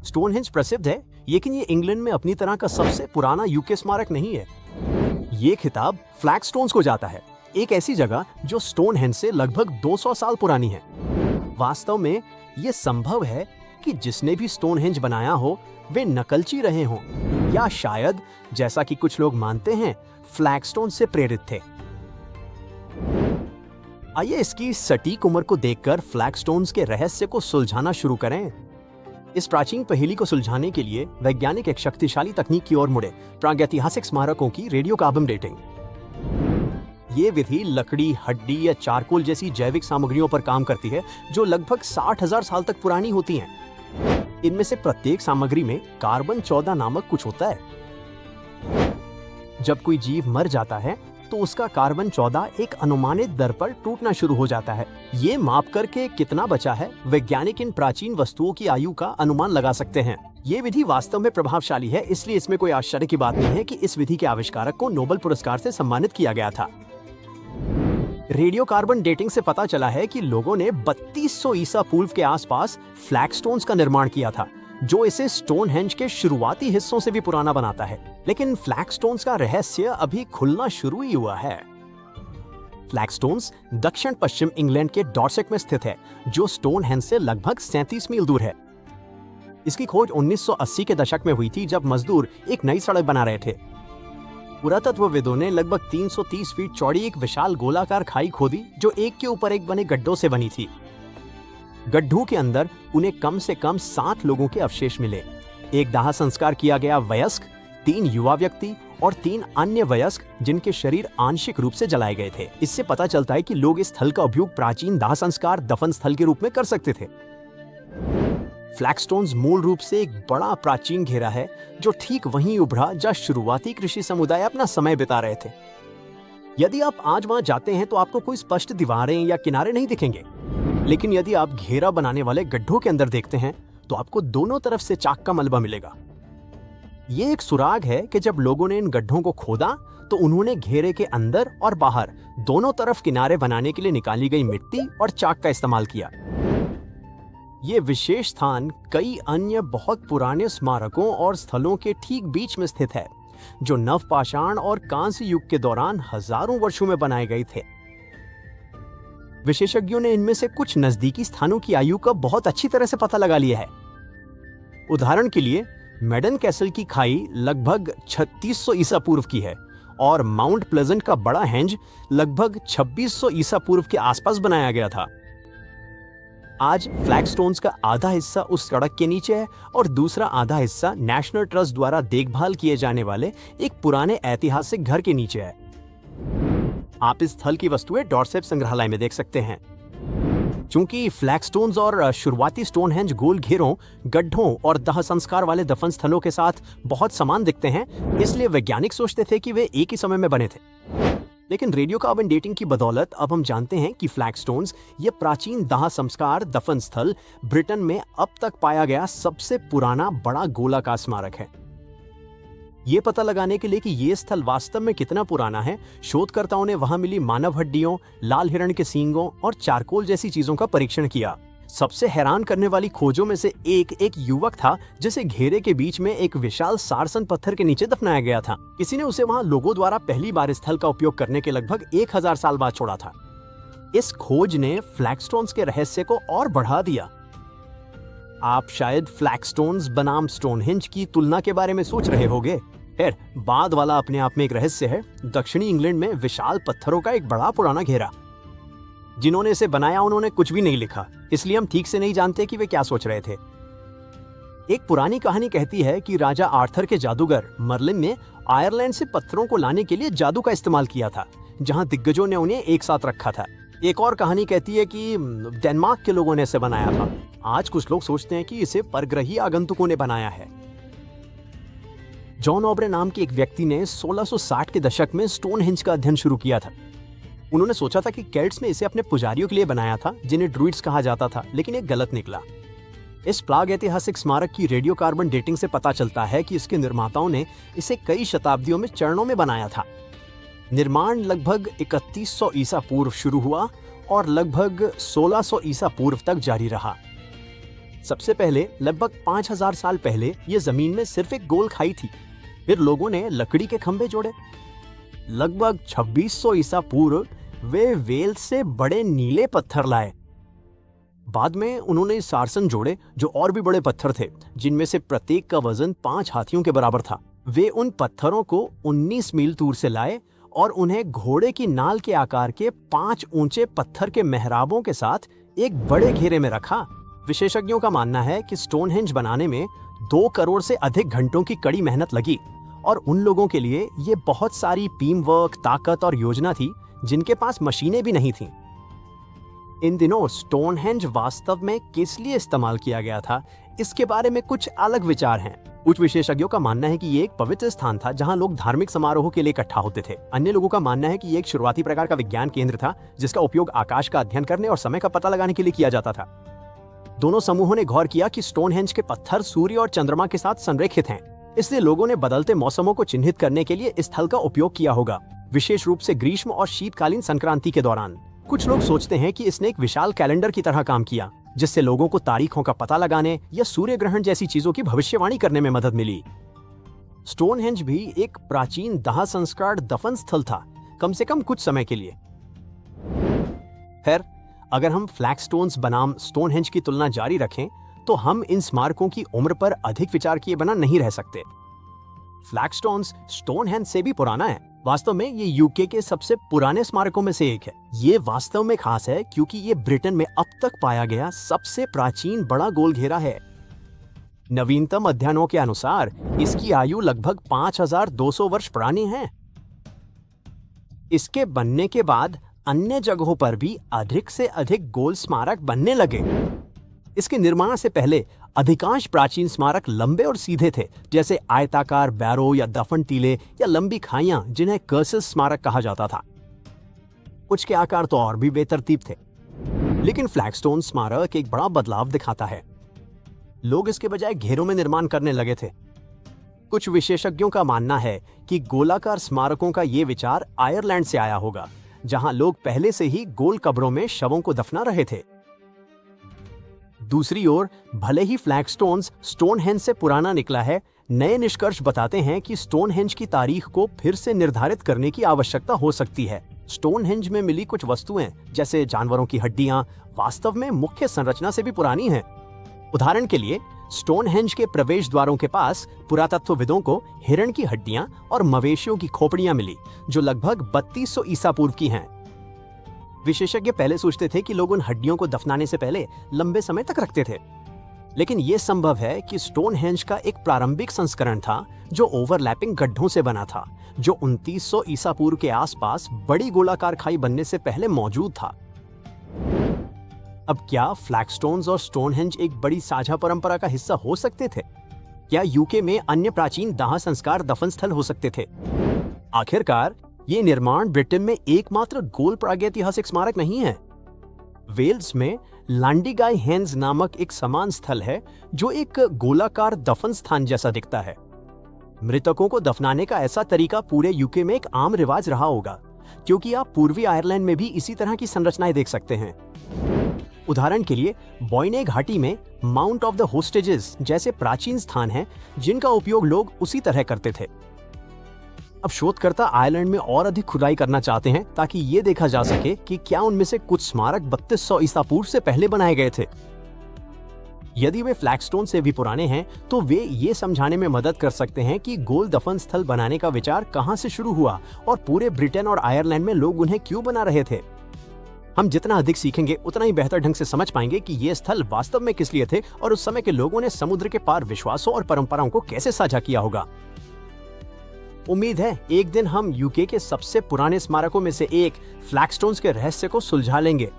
Stonehenge प्रसिद्ध है, लेकिन ये इंग्लैंड में अपनी तरह का सबसे पुराना यूके स्मारक नहीं है। ये खिताब फ्लैगस्टोन्स को जाता है, एक ऐसी जगह जो स्टोनहेंज से लगभग 200 साल पुरानी है। वास्तव में ये संभव है कि जिसने भी स्टोनहेंज बनाया हो वे नकलची रहे हों, या शायद जैसा कि कुछ लोग मानते हैं फ्लैगस्टोन से प्रेरित थे। आइए इसकी सटीक उम्र को देखकर फ्लैगस्टोन्स के रहस्य को सुलझाना शुरू करें। इस प्राचीन पहेली को सुलझाने के लिए वैज्ञानिक एक शक्तिशाली तकनीक की ओर मुड़े, प्रागैतिहासिक स्मारकों की रेडियोकार्बन डेटिंग। ये विधि लकड़ी, हड्डी या चारकोल जैसी जैविक सामग्रियों पर काम करती है जो लगभग 60,000 साल तक पुरानी होती हैं। इनमें से प्रत्येक सामग्री में कार्बन 14 नामक कुछ होता है। जब कोई जीव मर जाता है तो उसका कार्बन 14 एक अनुमानित दर पर टूटना शुरू हो जाता है। ये माप करके कितना बचा है, वैज्ञानिक इन प्राचीन वस्तुओं की आयु का अनुमान लगा सकते हैं। ये विधि वास्तव में प्रभावशाली है, इसलिए इसमें कोई आश्चर्य की बात नहीं है कि इस विधि के आविष्कारक को नोबेल पुरस्कार से सम्मानित किया गया था। रेडियो कार्बन डेटिंग से पता चला है कि लोगों ने 3200 ईसा पूर्व के आसपास फ्लैगस्टोन्स का निर्माण किया था, जो इसे स्टोनहेंज के शुरुआती हिस्सों से भी पुराना बनाता है। लेकिन फ्लैगस्टोन्स का रहस्य अभी खुलना शुरू ही हुआ है। फ्लैगस्टोन्स दक्षिण पश्चिम इंग्लैंड के डॉर्सेट में स्थित है, जो स्टोनहेंज से लगभग 37 मील दूर है। इसकी खोज 1980 के दशक में हुई थी, जब मजदूर एक नई सड़क बना रहे थे। पुरातत्वविदों ने लगभग 330 फीट चौड़ी एक विशाल गोलाकार खाई खोदी, जो एक के ऊपर एक बने गड्ढों से बनी थी। गड्ढों के अंदर उन्हें कम से कम 7 लोगों के अवशेष मिले। एक दाह संस्कार किया गया वयस्क, 3 युवा व्यक्ति और 3 अन्य वयस्क जिनके शरीर आंशिक रूप से जलाए गए थे। इससे पता चलता है कि लोग इस स्थल का उपयोग प्राचीन दाह संस्कार दफन स्थल के रूप में कर सकते थे। फ्लैगस्टोन्स मूल रूप से एक बड़ा प्राचीन घेरा है, जो ठीक वहीं उभरा जहां शुरुआती कृषि समुदाय अपना समय बिता रहे थे। यदि आप आज वहां जाते हैं तो आपको कोई स्पष्ट दीवारें या किनारे नहीं दिखेंगे, लेकिन यदि आप घेरा बनाने वाले गड्ढों के अंदर देखते हैं तो आपको दोनों तरफ से चाक का मलबा मिलेगा। ये एक सुराग है कि जब लोगों ने इन गड्ढों को खोदा तो उन्होंने घेरे के अंदर और बाहर दोनों तरफ किनारे बनाने के लिए निकाली गई मिट्टी और चाक का इस्तेमाल किया। ये विशेष स्थान कई अन्य बहुत पुराने स्मारकों और स्थलों के ठीक बीच में स्थित है, जो नवपाषाण और कांस्य युग के दौरान हजारों वर्षों में बनाए गए थे। विशेषज्ञों ने इनमें से कुछ नजदीकी स्थानों की आयु का बहुत अच्छी तरह से पता लगा लिया है। उदाहरण के लिए मेडन कैसल की खाई लगभग 3600 ईसा पूर्व की है और माउंट प्लेजेंट का बड़ा हेंज लगभग 2600 ईसा पूर्व के आसपास बनाया गया था। आज फ्लैगस्टोन्स का आधा हिस्सा उस सड़क के नीचे है और दूसरा आधा हिस्सा नेशनल ट्रस्ट द्वारा देखभाल किए जाने वाले एक पुराने ऐतिहासिक घर के नीचे है। आप इस स्थल की वस्तुएं डॉर्सेट संग्रहालय में देख सकते हैं। चूंकि फ्लैगस्टोन्स और शुरुआती स्टोनहेंज गोल घेरों, गड्ढों और दाह संस्कार वाले दफन स्थलों के साथ बहुत समान दिखते हैं, इसलिए वैज्ञानिक सोचते थे कि वे एक ही समय में बने थे। लेकिन रेडियो कार्बन डेटिंग की बदौलत अब हम जानते हैं कि फ्लैगस्टोन्स, ये प्राचीन दाह संस्कार दफन स्थल, ब्रिटेन में अब तक पाया गया सबसे पुराना बड़ा गोलाकार स्मारक है। ये पता लगाने के लिए कि ये स्थल वास्तव में कितना पुराना है, शोधकर्ताओं ने वहां मिली मानव हड्डियों, लाल हिरण के सींगों और चारकोल जैसी चीजों का परीक्षण किया। सबसे हैरान करने वाली खोजों में से एक युवक था जिसे घेरे के बीच में एक विशाल सारसन पत्थर के नीचे दफनाया गया था। किसी ने उसे वहां लोगों द्वारा पहली बार इस स्थल का उपयोग करने के लगभग 1000 साल बाद छोड़ा था। इस खोज ने फ्लैगस्टोन्स के रहस्य को और बढ़ा दिया। आप शायद फ्लैगस्टोन्स बनाम स्टोनहेंज की तुलना के बारे में सोच रहे होंगे। खैर, बाद वाला अपने आप में एक रहस्य है। दक्षिणी इंग्लैंड में विशाल पत्थरों का एक बड़ा पुराना घेरा। जिन्होंने इसे बनाया उन्होंने कुछ भी नहीं लिखा, इसलिए हम ठीक से नहीं जानते कि वे क्या सोच रहे थे। एक पुरानी कहानी कहती है कि राजा आर्थर के जादूगर मर्लिन ने आयरलैंड से पत्थरों को लाने के लिए जादू का इस्तेमाल किया था, जहां दिग्गजों ने उन्हें एक साथ रखा था। एक और कहानी कहती है कि डेनमार्क के लोगों ने इसे बनाया था। आज कुछ लोग सोचते हैं कि इसे परग्रही आगंतुकों ने बनाया है। जॉन ऑब्रे नाम के एक व्यक्ति ने 1660 के दशक में स्टोनहेंज का अध्ययन शुरू किया था। उन्होंने सोचा था कि केल्ट्स ने इसे अपने पुजारियों के लिए बनाया था, जिन्हें ड्रूइड्स कहा जाता था, लेकिन ये गलत निकला। इस प्रागैतिहासिक स्मारक की रेडियो कार्बन डेटिंग से पता चलता है कि इसके निर्माताओं ने इसे कई शताब्दियों में चरणों में बनाया था। निर्माण लगभग 3100 ईसा पूर्व शुरू हुआ और लगभग 1600 ईसा पूर्व तक जारी रहा। सबसे पहले लगभग 5000 साल पहले ये जमीन में सिर्फ एक गोल खाई थी। फिर लोगों ने लकड़ी के खंभे जोड़े। लगभग 2600 ईसा पूर्व वे वेल से बड़े नीले पत्थर लाए। बाद में उन्होंने सारसन जोड़े जो और भी बड़े पत्थर थे, जिनमें से प्रत्येक का वजन 5 हाथियों के बराबर था। वे उन पत्थरों को 19 मील दूर से लाए और उन्हें घोड़े की नाल के आकार के 5 ऊंचे पत्थर के मेहराबों के साथ एक बड़े घेरे में रखा। विशेषज्ञों का मानना है कि स्टोनहेंज बनाने में 2 करोड़ से अधिक घंटों की कड़ी मेहनत लगी और उन लोगों के लिए ये बहुत सारी टीम वर्क, ताकत और योजना थी जिनके पास मशीनें भी नहीं थीं। इन दिनों स्टोनहेंज वास्तव में किस लिए इस्तेमाल किया गया था, इसके बारे में कुछ अलग विचार हैं। कुछ विशेषज्ञों का मानना है कि ये एक पवित्र स्थान था जहां लोग धार्मिक समारोह के लिए इकट्ठा होते थे। अन्य लोगों का मानना है कि ये एक शुरुआती प्रकार का विज्ञान केंद्र था जिसका उपयोग आकाश का अध्ययन करने और समय का पता लगाने के लिए किया जाता था। दोनों समूहों ने गौर किया कि स्टोनहेंज के पत्थर सूर्य और चंद्रमा के साथ संरेखित हैं, इसलिए लोगों ने बदलते मौसमों को चिन्हित करने के लिए इस स्थल का उपयोग किया होगा, विशेष रूप से ग्रीष्म और शीतकालीन संक्रांति के दौरान। कुछ लोग सोचते हैं कि इसने एक विशाल कैलेंडर की तरह काम किया, जिससे लोगों को तारीखों का पता लगाने या सूर्य ग्रहण जैसी चीजों की भविष्यवाणी करने में मदद मिली। स्टोनहेंज भी एक प्राचीन दाह संस्कार दफन स्थल था, कम से कम कुछ समय के लिए। खैर, अगर हम फ्लैगस्टोन्स बनाम स्टोनहेंज की तुलना जारी रखें तो हम इन स्मारकों की उम्र पर अधिक विचार किए बिना नहीं रह सकते। फ्लैगस्टोन्स स्टोनहेंज से भी पुराना है। वास्तव में ये यूके के सबसे पुराने स्मारकों में से एक है। ये वास्तव में खास है क्योंकि ये ब्रिटेन में अब तक पाया गया सबसे प्राचीन बड़ा गोल घेरा है। नवीनतम अध्ययनों के अनुसार इसकी आयु लगभग 5200 वर्ष पुरानी है। इसके बनने के बाद अन्य जगहों पर भी अधिक से अधिक गोल स्मारक बनने लगे। इसके निर्माण से पहले अधिकांश प्राचीन स्मारक लंबे और सीधे थे, जैसे आयताकार बैरो या दफन टीले या लंबी खाइयां जिन्हें कर्सिस स्मारक कहा जाता था। कुछ के आकार तो और भी बेतरतीब थे। लेकिन फ्लैगस्टोन स्मारक एक बड़ा बदलाव दिखाता है। लोग इसके बजाय घेरों में निर्माण करने लगे थे। कुछ विशेषज्ञों का मानना है कि गोलाकार स्मारकों का ये विचार आयरलैंड से आया होगा, जहां लोग पहले से ही गोल कब्रों में शवों को दफना रहे थे। दूसरी ओर, भले ही फ्लैगस्टोन्स स्टोनहेंज से पुराना निकला है, नए निष्कर्ष बताते हैं कि स्टोनहेंज की तारीख को फिर से निर्धारित करने की आवश्यकता हो सकती है। स्टोनहेंज में मिली कुछ वस्तुएं, जैसे जानवरों की हड्डियां, वास्तव में मुख्य संरचना से भी पुरानी हैं। उदाहरण के लिए, स्टोनहेंज के प्रवेश द्वारों के पास पुरातत्वविदों को हिरण की हड्डियां और मवेशियों की खोपड़ियां मिली, जो लगभग 3200 ईसा पूर्व की हैं। विशेषज्ञ पहले सोचते थे कि लोग उन हड्डियों को दफनाने से पहले लंबे समय तक रखते थे, लेकिन यह संभव है कि स्टोनहेंज का एक प्रारंभिक संस्करण था जो ओवरलैपिंग गड्ढों से बना था, जो 2900 ईसा पूर्व के आसपास बड़ी गोलाकार खाई बनने से पहले मौजूद था। अब क्या फ्लैगस्टोन्स और स्टोनहेंज एक बड़ी साझा परंपरा का हिस्सा हो सकते थे? क्या यूके में अन्य प्राचीन दाह संस्कार दफन स्थल हो सकते थे? आखिरकार, ये निर्माण ब्रिटेन में एकमात्र गोल प्रागैतिहासिक स्मारक नहीं है। वेल्स में लैंडीगाई-हेन्स नामक एक समान स्थल है जो एक गोलाकार दफन स्थान जैसा दिखता है। मृतकों को दफनाने का ऐसा तरीका पूरे यूके में एक आम रिवाज रहा होगा, क्योंकि आप पूर्वी आयरलैंड में भी इसी तरह की संरचनाएं देख सकते हैं। उदाहरण के लिए, बॉयने घाटी में माउंट ऑफ द होस्टेजेस जैसे प्राचीन स्थान हैं जिनका उपयोग लोग उसी तरह करते थे। अब शोधकर्ता आयरलैंड में और अधिक खुदाई करना चाहते हैं ताकि ये देखा जा सके कि क्या उनमें से कुछ स्मारक 3200 ईसा पूर्व से पहले बनाए गए थे। यदि वे फ्लैगस्टोन से भी पुराने हैं तो वे ये समझाने में मदद कर सकते हैं कि गोल दफन स्थल बनाने का विचार कहां से शुरू हुआ और पूरे ब्रिटेन और आयरलैंड में लोग उन्हें क्यों बना रहे थे। हम जितना अधिक सीखेंगे उतना ही बेहतर ढंग से समझ पाएंगे कि ये स्थल वास्तव में किस लिए थे और उस समय के लोगों ने समुद्र के पार विश्वासों और परंपराओं को कैसे साझा किया होगा। उम्मीद है एक दिन हम यूके के सबसे पुराने स्मारकों में से एक फ्लैगस्टोन्स के रहस्य को सुलझा लेंगे।